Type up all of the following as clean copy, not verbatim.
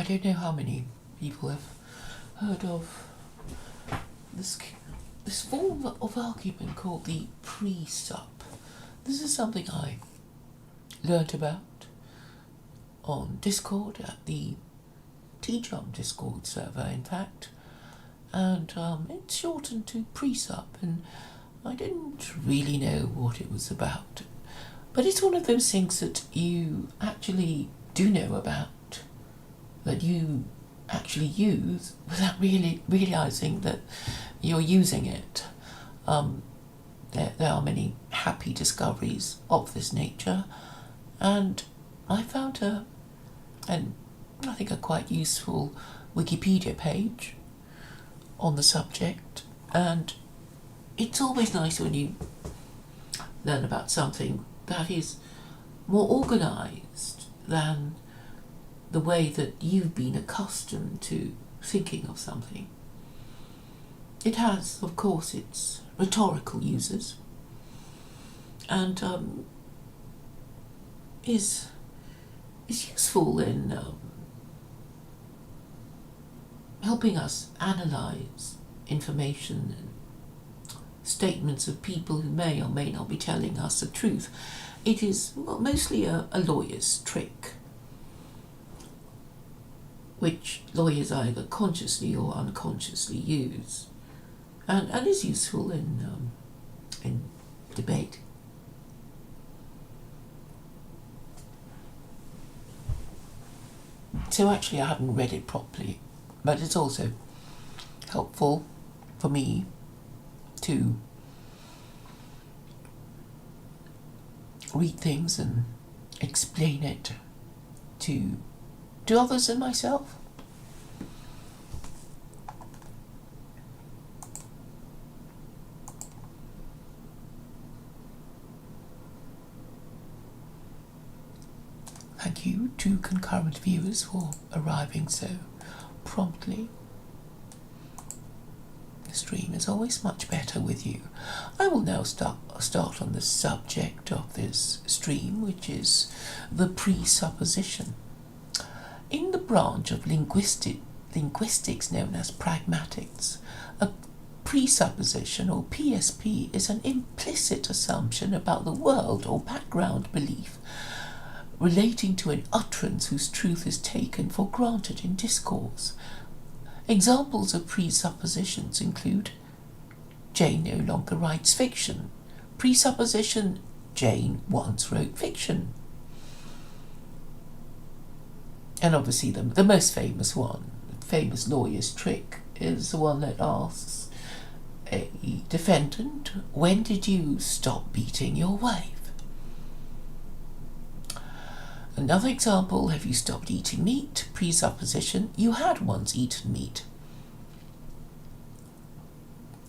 don't know how many people have heard of this form of argument called the pre-sup. This is something I learnt about on Discord, at the T-Jump Discord server, in fact, and it's shortened to pre-sup, and I didn't really know what it was about. But it's one of those things that you actually do know about, that you actually use without really realising that you're using it. There are many happy discoveries of this nature, and I found I think a quite useful Wikipedia page on the subject, and it's always nice when you learn about something that is more organised than the way that you've been accustomed to thinking of something. It has, of course, its rhetorical uses, and is useful in helping us analyse information and statements of people who may or may not be telling us the truth. It is, well, mostly a lawyer's trick, which lawyers either consciously or unconsciously use, and is useful in debate. So actually I haven't read it properly, but it's also helpful for me to read things and explain it to others than myself. Thank you to concurrent viewers for arriving so promptly. The stream is always much better with you. I will now start on the subject of this stream, which is the presupposition. In the branch of linguistics known as pragmatics, a presupposition, or PSP, is an implicit assumption about the world or background belief relating to an utterance whose truth is taken for granted in discourse. Examples of presuppositions include: Jane no longer writes fiction. Presupposition: Jane once wrote fiction. And obviously the most famous lawyer's trick, is the one that asks a defendant, when did you stop beating your wife? Another example: have you stopped eating meat? Presupposition: you had once eaten meat.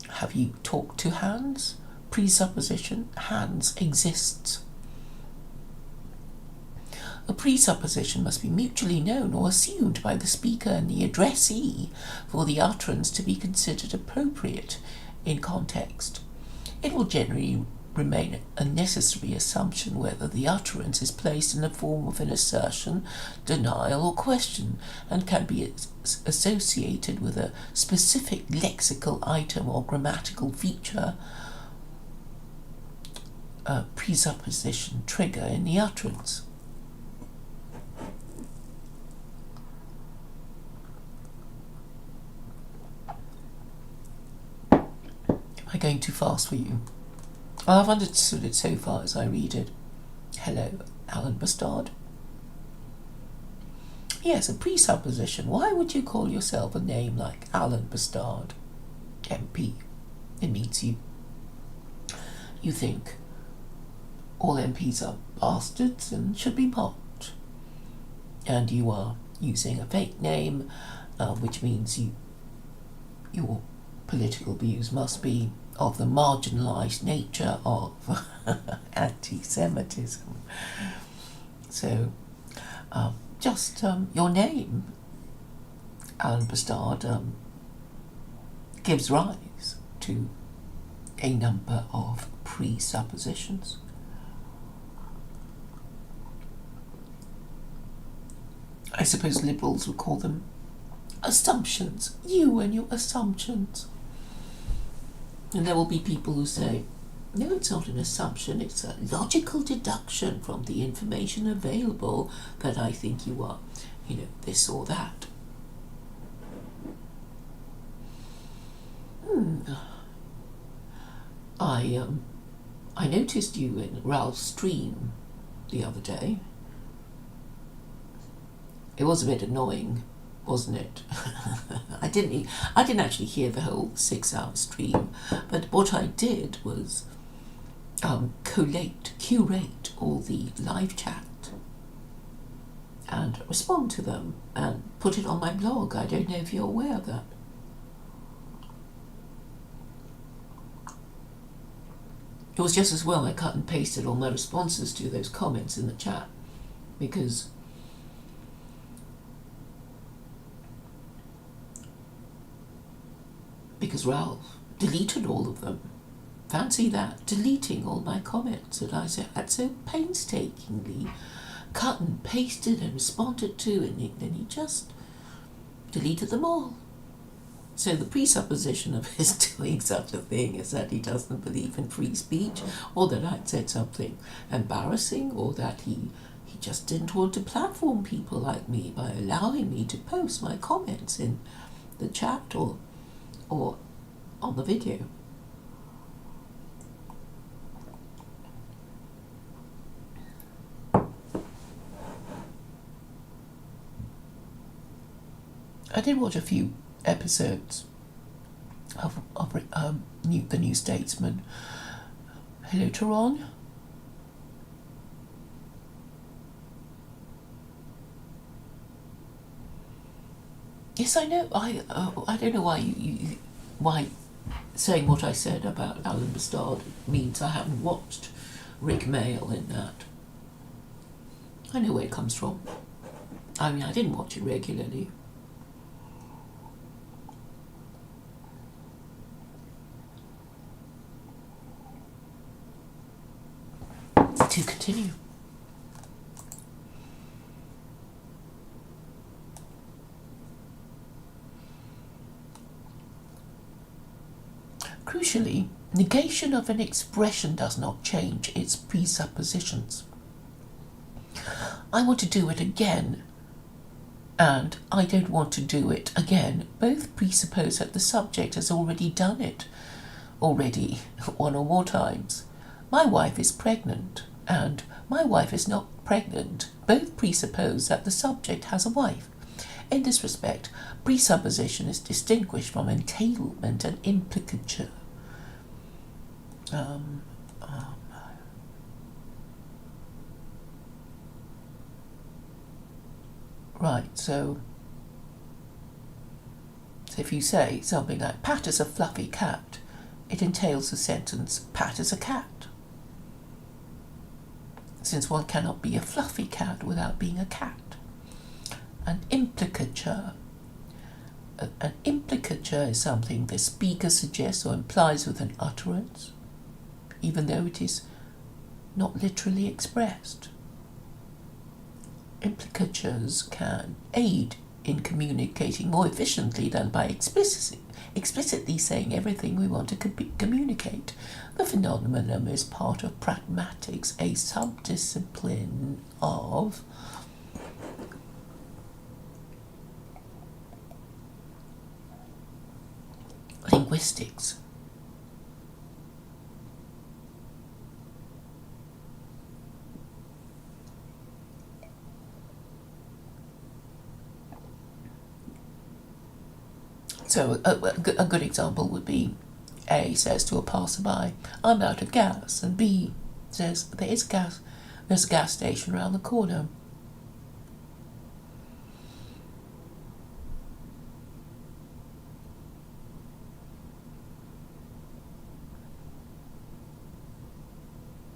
Have you talked to Hans? Presupposition: Hans exists. A presupposition must be mutually known or assumed by the speaker and the addressee for the utterance to be considered appropriate in context. It will generally remain a necessary assumption whether the utterance is placed in the form of an assertion, denial, or question, and can be associated with a specific lexical item or grammatical feature, a presupposition trigger in the utterance. Am I going too fast for you? Well, I've understood it so far as I read it. Hello, Alan Bastard. Yes, a presupposition. Why would you call yourself a name like Alan Bastard, MP? It means you think all MPs are bastards and should be mocked. And you are using a fake name, which means your political views must be of the marginalised nature of antisemitism. So, just your name, Alan Bastard, gives rise to a number of presuppositions. I suppose liberals would call them assumptions. You and your assumptions. And there will be people who say, no, it's not an assumption, it's a logical deduction from the information available that I think you are, this or that. I noticed you in Ralph's stream the other day. It was a bit annoying, wasn't it? I didn't actually hear the whole 6-hour stream, but what I did was curate all the live chat and respond to them and put it on my blog. I don't know if you're aware of that. It was just as well I cut and pasted all my responses to those comments in the chat, because Ralph deleted all of them. Fancy that, deleting all my comments that I had so painstakingly cut and pasted and responded to, and then he just deleted them all. So the presupposition of his doing such a thing is that he doesn't believe in free speech, or that I'd said something embarrassing, or that he just didn't want to platform people like me by allowing me to post my comments in the chat or on the video. I did watch a few episodes of the new Statesman. Hello, Tehran. Yes, I know. I don't know why saying what I said about Alan Bastard means I haven't watched Rick Mail in that. I know where it comes from. I mean, I didn't watch it regularly. To continue. Crucially, negation of an expression does not change its presuppositions. I want to do it again, and I don't want to do it again. Both presuppose that the subject has already done it, one or more times. My wife is pregnant, and my wife is not pregnant. Both presuppose that the subject has a wife. In this respect, presupposition is distinguished from entailment and implicature. Right, so if you say something like, Pat is a fluffy cat, it entails the sentence, Pat is a cat. Since one cannot be a fluffy cat without being a cat. An implicature. An implicature is something the speaker suggests or implies with an utterance, even though it is not literally expressed. Implicatures can aid in communicating more efficiently than by explicitly saying everything we want to communicate. The phenomenon is part of pragmatics, a subdiscipline of linguistics. So a good example would be A says to a passerby, I'm out of gas, and B says, there's a gas station around the corner.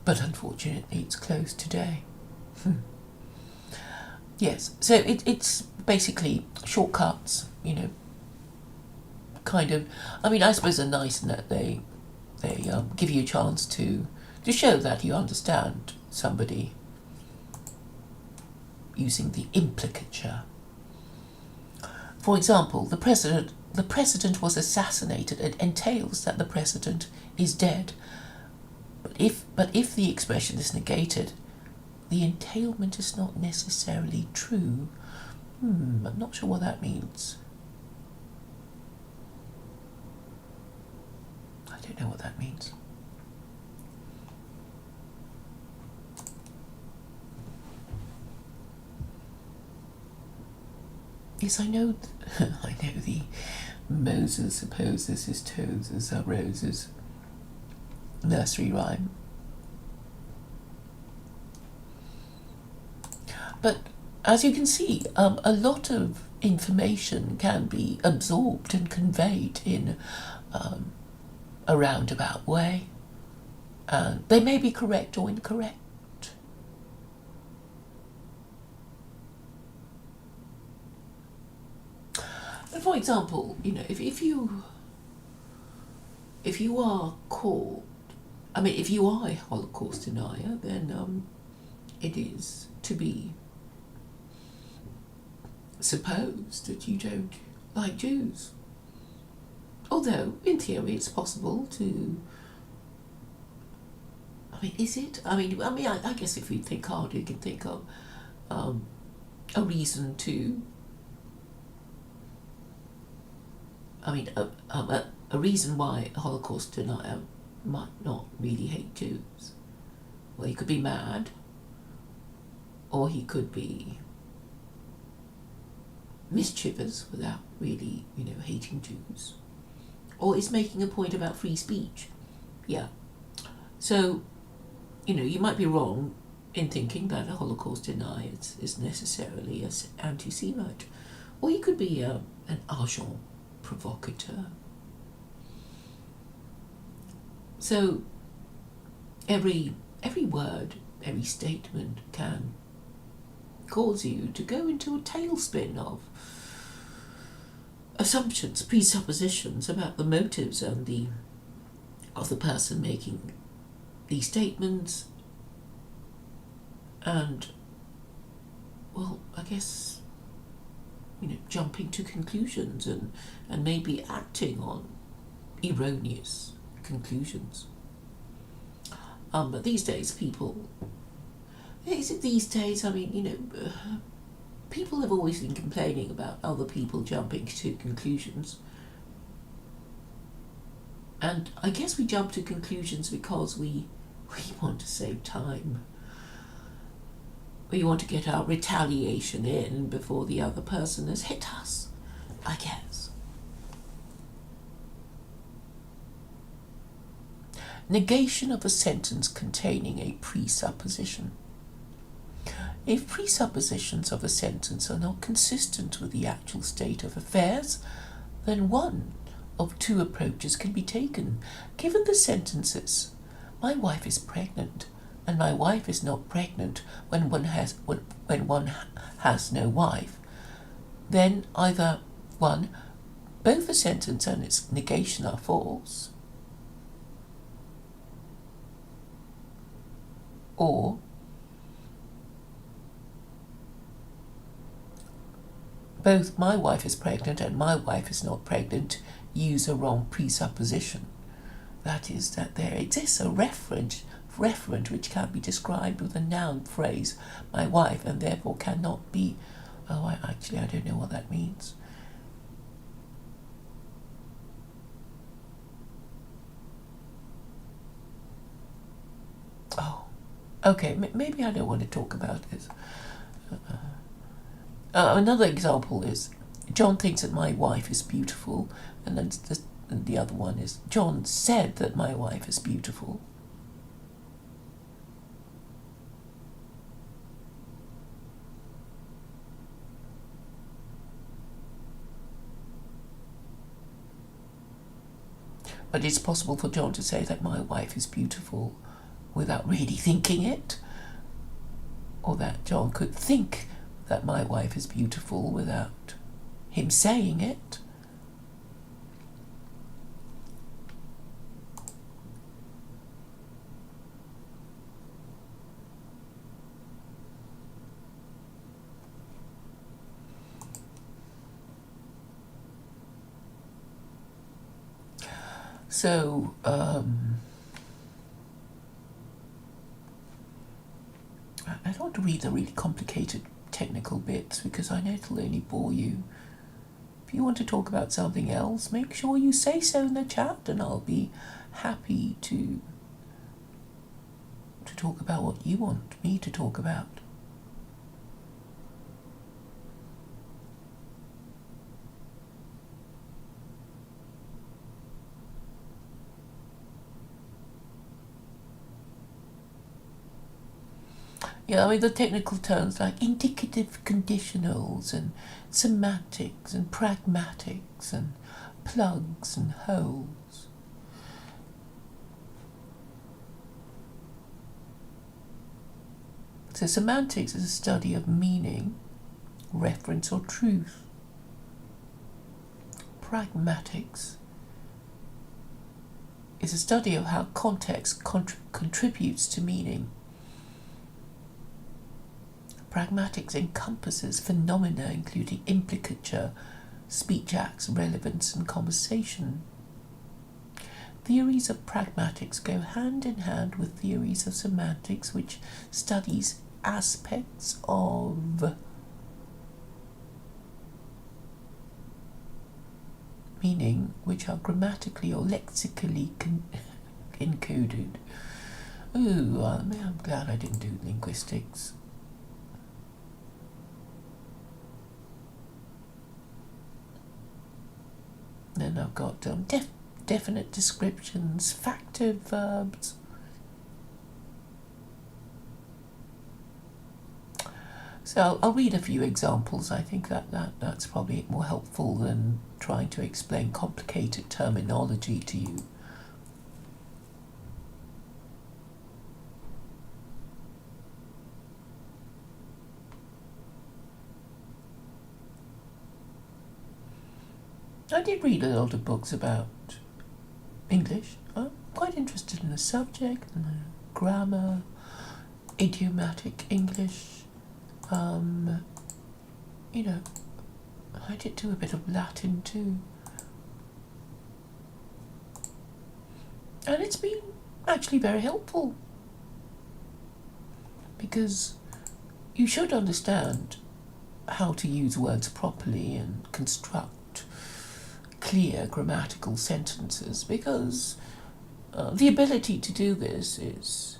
But unfortunately it's closed today. Yes, so it's basically shortcuts, kind of. I mean, I suppose they're nice in that they give you a chance to show that you understand somebody using the implicature. For example, the president was assassinated. It entails that the president is dead. But if the expression is negated, the entailment is not necessarily true. I'm not sure what that means. I don't know what that means. Yes, I know. I know the Moses opposes his toes are roses nursery rhyme. But as you can see, a lot of information can be absorbed and conveyed in a roundabout way. And they may be correct or incorrect. But for example, if you are called, if you are a Holocaust denier, then it is to be supposed that you don't like Jews. Although, in theory, it's possible to. Is it? I guess if we think hard, you can think of a reason to. A reason why a Holocaust denier might not really hate Jews. Well, he could be mad, or he could be mischievous without really, hating Jews. Or is making a point about free speech. Yeah. So, you might be wrong in thinking that a Holocaust denier is necessarily an anti-Semite. Or he could be an agent provocateur. So every word, every statement can cause you to go into a tailspin of assumptions, presuppositions about the motives of the person making these statements, and I guess jumping to conclusions and maybe acting on erroneous conclusions. But these days, people have always been complaining about other people jumping to conclusions. And I guess we jump to conclusions because we want to save time. We want to get our retaliation in before the other person has hit us, I guess. Negation of a sentence containing a presupposition. If presuppositions of a sentence are not consistent with the actual state of affairs, then one of two approaches can be taken. Given the sentences, my wife is pregnant, and my wife is not pregnant when one has no wife, then either one, both the sentence and its negation are false, or both my wife is pregnant and my wife is not pregnant use a wrong presupposition. That is, that there exists a referent which can be described with a noun phrase, my wife, and therefore cannot be. I don't know what that means. Oh, okay, maybe I don't want to talk about this. Another example is, John thinks that my wife is beautiful, and then the other one is, John said that my wife is beautiful. But it's possible for John to say that my wife is beautiful without really thinking it, or that John could think that my wife is beautiful without him saying it. So, I don't want to read the really complicated technical bits because I know it'll only bore you. If you want to talk about something else, make sure you say so in the chat and I'll be happy to talk about what you want me to talk about. Yeah, I mean the technical terms like indicative conditionals and semantics and pragmatics and plugs and holes. So semantics is a study of meaning, reference or truth. Pragmatics is a study of how context contributes to meaning. Pragmatics encompasses phenomena including implicature, speech acts, relevance and conversation. Theories of pragmatics go hand in hand with theories of semantics, which studies aspects of meaning which are grammatically or lexically encoded. Ooh, I'm glad I didn't do linguistics. Then I've got definite descriptions, factor verbs. So I'll read a few examples. I think that's probably more helpful than trying to explain complicated terminology to you. I did read a lot of books about English. I'm quite interested in the subject, and the grammar, idiomatic English. You know, I did do a bit of Latin too. And it's been actually very helpful. Because you should understand how to use words properly and construct clear grammatical sentences, because the ability to do this is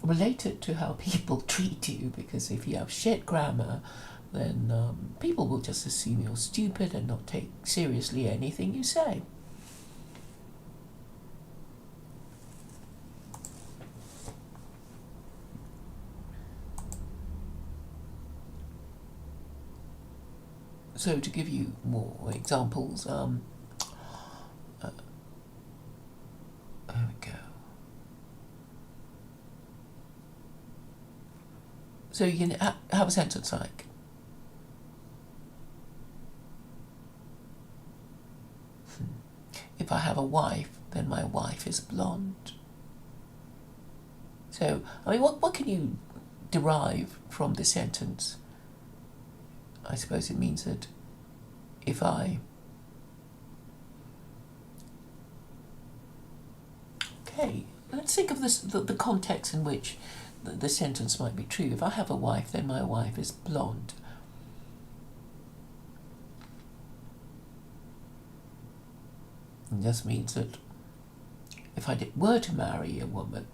related to how people treat you, because if you have shit grammar, then people will just assume you're stupid and not take seriously anything you say. So to give you more examples, there we go. So you can have a sentence like, if I have a wife, then my wife is blonde. So, I mean, what can you derive from this sentence? I suppose it means that if I... Okay, let's think of this, the context in which the sentence might be true. If I have a wife, then my wife is blonde. It just means that if I were to marry a woman,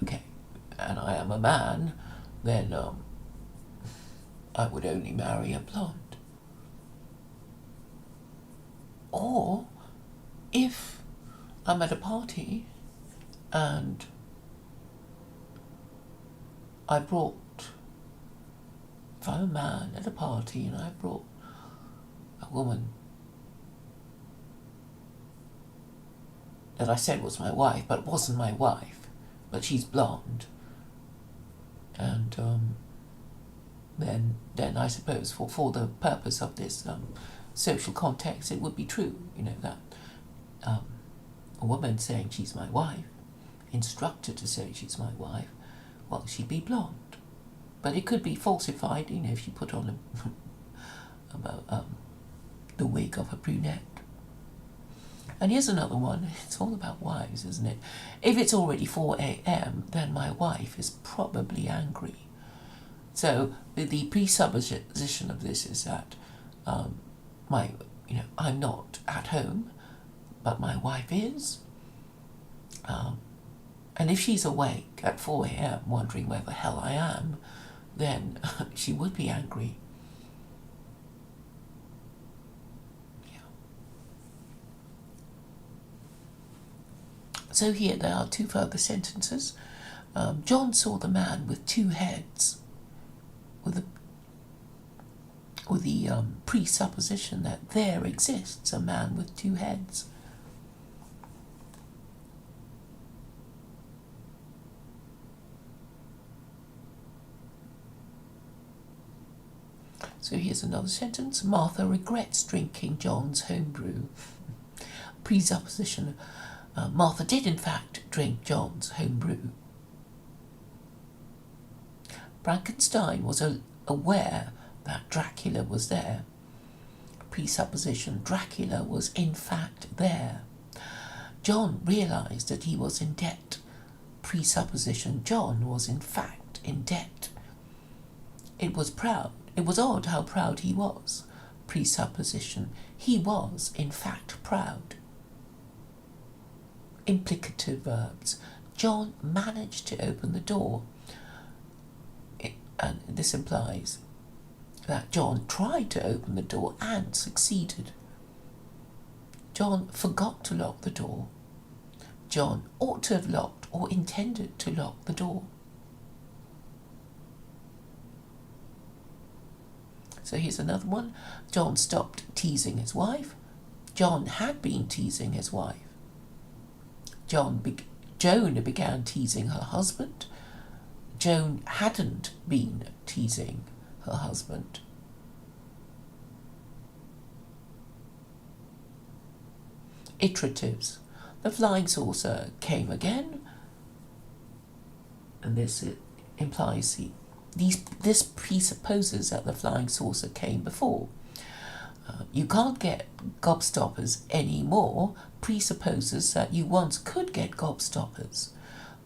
okay, and I am a man, then I would only marry a blonde. Or if I'm at a party and if I'm a man at a party and I brought a woman that I said was my wife, but wasn't my wife, but she's blonde, and then I suppose for the purpose of this social context, it would be true, that a woman saying she's my wife, instructed to say she's my wife, well, she'd be blonde. But it could be falsified, if you put on the wig of a brunette. And here's another one. It's all about wives, isn't it? If it's already 4 a.m., then my wife is probably angry. So the presupposition of this is that I'm not at home, but my wife is. And if she's awake at 4 a.m. wondering where the hell I am, then she would be angry. So here there are two further sentences. John saw the man with two heads, with the presupposition that there exists a man with two heads. So here's another sentence. Martha regrets drinking John's homebrew. Presupposition. Martha did in fact drink John's homebrew. Frankenstein was aware that Dracula was there. Presupposition. Dracula was in fact there. John realised that he was in debt. Presupposition. John was in fact in debt. It was odd how proud he was. Presupposition. He was in fact proud. Implicative verbs. John managed to open the door. And this implies that John tried to open the door and succeeded. John forgot to lock the door. John ought to have locked or intended to lock the door. So here's another one. John stopped teasing his wife. John had been teasing his wife. Joan began teasing her husband. Joan hadn't been teasing her husband. Iteratives. The flying saucer came again, and this implies this presupposes that the flying saucer came before. You can't get gobstoppers anymore presupposes that you once could get gobstoppers.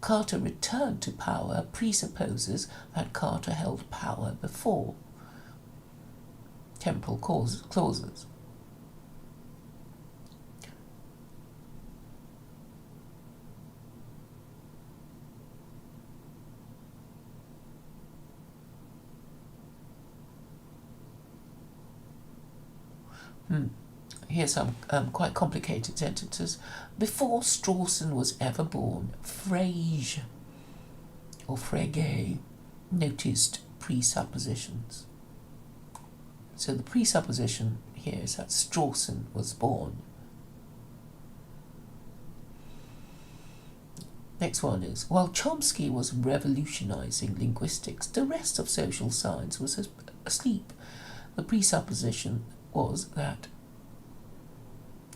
Carter returned to power presupposes that Carter held power before. Temporal clauses. Here's some quite complicated sentences. Before Strawson was ever born, Frege or Frege noticed presuppositions. So the presupposition here is that Strawson was born. Next one is, while Chomsky was revolutionizing linguistics, the rest of social science was asleep. The presupposition was that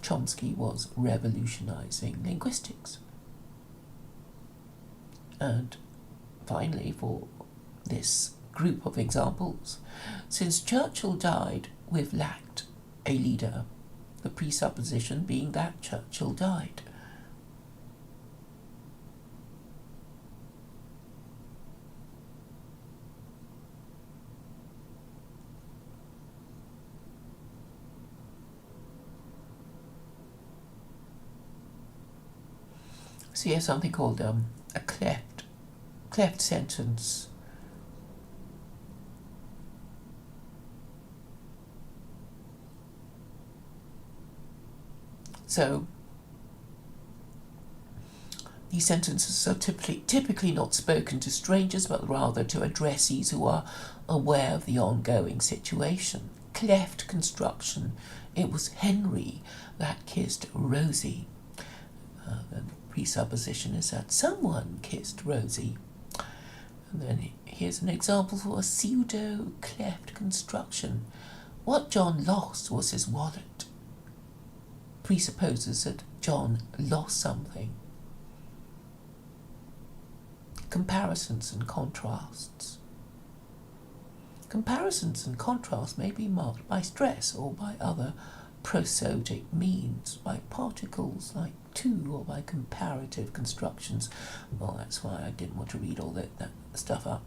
Chomsky was revolutionizing linguistics. And finally, for this group of examples, since Churchill died, we've lacked a leader, the presupposition being that Churchill died. So here's something called a cleft sentence. So these sentences are typically not spoken to strangers, but rather to addressees who are aware of the ongoing situation. Cleft construction. It was Henry that kissed Rosie. The presupposition is that someone kissed Rosie. And then here's an example for a pseudo-cleft construction. What John lost was his wallet. Presupposes that John lost something. Comparisons and contrasts. Comparisons and contrasts may be marked by stress or by other prosodic means, by particles like to or by comparative constructions. Well, that's why I didn't want to read all that stuff up.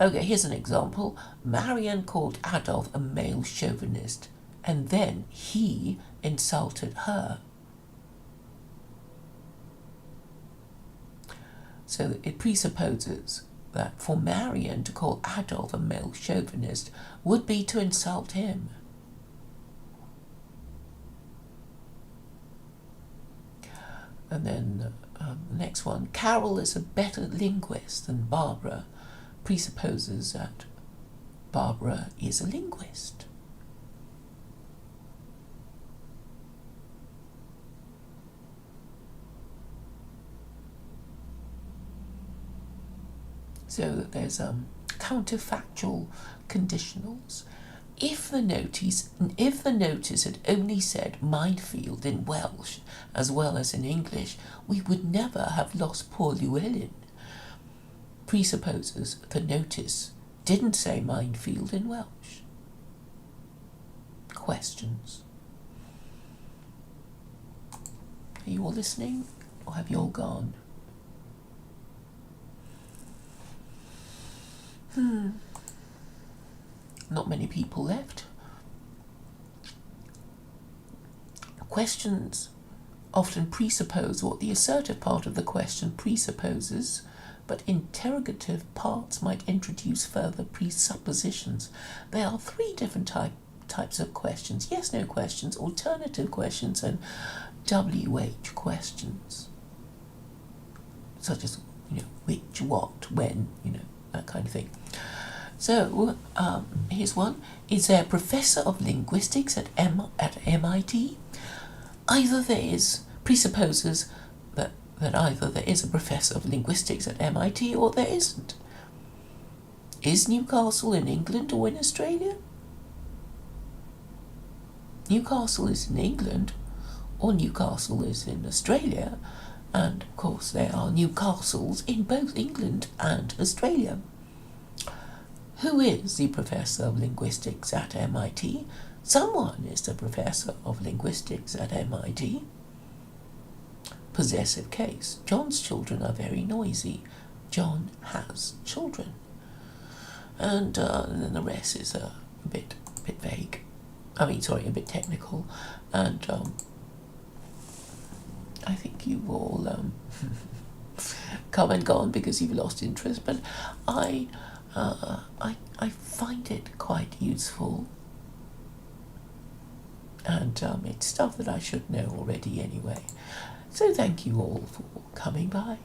Okay, here's an example. Marian called Adolf a male chauvinist, and then he insulted her. So it presupposes that for Marian to call Adolf a male chauvinist would be to insult him. And then the next one, Carol is a better linguist than Barbara, presupposes that Barbara is a linguist. So there's counterfactual conditionals. If the notice had only said minefield in Welsh as well as in English, we would never have lost poor Llewellyn. Presupposes the notice didn't say minefield in Welsh. Questions? Are you all listening, or have you all gone? Not many people left. Questions often presuppose what the assertive part of the question presupposes, but interrogative parts might introduce further presuppositions. There are three different types of questions: yes/no questions, alternative questions, and WH questions, such as which, what, when, that kind of thing. So here's one. Is there a professor of linguistics at MIT? Either there is, presupposes that either there is a professor of linguistics at MIT or there isn't. Is Newcastle in England or in Australia? Newcastle is in England or Newcastle is in Australia, and of course there are Newcastles in both England and Australia. Who is the professor of linguistics at MIT? Someone is the professor of linguistics at MIT. Possessive case. John's children are very noisy. John has children. And then the rest is a bit vague. A bit technical. And I think you've all come and gone because you've lost interest. But I find it quite useful, and it's stuff that I should know already anyway. So thank you all for coming by.